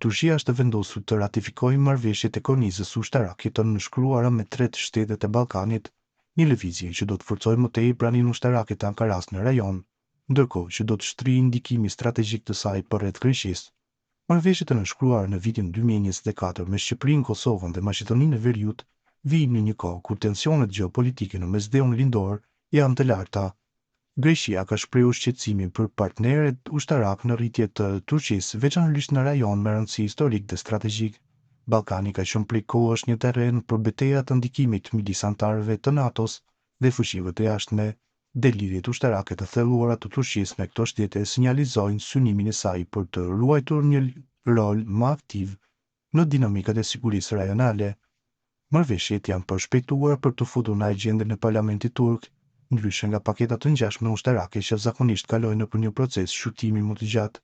Turqia është vendosur të ratifikojë marrëveshjet ekonomikë ushtarake të nënshkruara me 3 shtetet e Ballkanit, një lëvizje që do të forcojë më tej praninë ushtarake të Ankaras në rajon, ndërkohë që do të shtrijë ndikimi strategjik të saj përreth Greqisë. Marrëveshjet e nënshkruara në vitin 2024 me Shqipërinë, Kosovën dhe Maqedoninë e Veriut vijnë në një kohë kur tensionet gjeopolitike në Mesdheun Lindor janë të larta. Greqia ka shprehur shqetësimin për partnerët ushtarak në rritje të Turqisë, veçanërisht në rajon me rëndësi historike dhe strategjike. Ballkani ka qenë prej kohësh një terren për betejë të ndikimit midis anëtarëve të NATO-s dhe fuqive të jashtme, dhe lidhjet ushtarake të thelluara të Turqisë me këto shtete sinjalizojnë synimin e saj për të ruajtur një rol më aktiv në dinamikat e sigurisë rajonale. Marrëveshjet janë përshpejtuar për të futur në agjendën e Parlamentit turk, ndryshe nga paketat të ngjashme ushtarake që zakonisht kalojnë nëpër një proces shqyrtimi më të gjatë.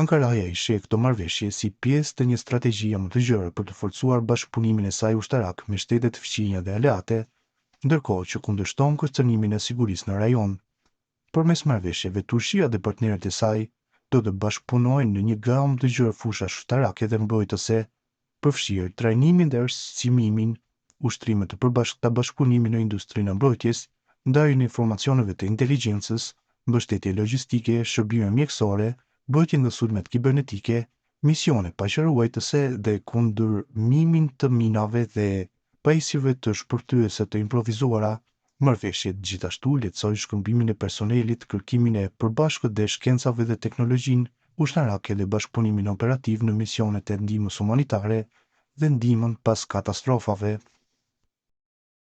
Ankaraja i sheh këto marrëveshje si pjesë të një strategjie më të gjerë për të forcuar bashkëpunimin e saj ushtarak me shtetet fqinja dhe aleate, ndërkohë që kundërshton kërcënimin e sigurisë në rajon. Përmes marrëveshjeve, Turqia dhe partnerët e saj do të bashkëpunojnë në një gamë të gjerë fushash ushtarake dhe mbrojtëse, përfshirë trajnimin dhe arsimtimin, ushtrime të përbashkëta, bashkëpunimi në industrinë e mbrojtjes, ndarjen e informacioneve të inteligjencës, mbështetje logjistike, shërbime mjekësore, mbrojtje nga sulmet kibernetike, misione paqëruajtëse dhe kundërmimin të minave dhe pajisjeve të shpërthyese të improvizuara. Marrëveshjet gjithashtu lehtësojnë shkëmbimin e personelit, kërkimin e përbashkët dhe shkencave dhe teknologjinë ushtarake dhe bashkëpunimin operativ në misionet e ndihmës humanitare dhe ndihmën pas katastrofave.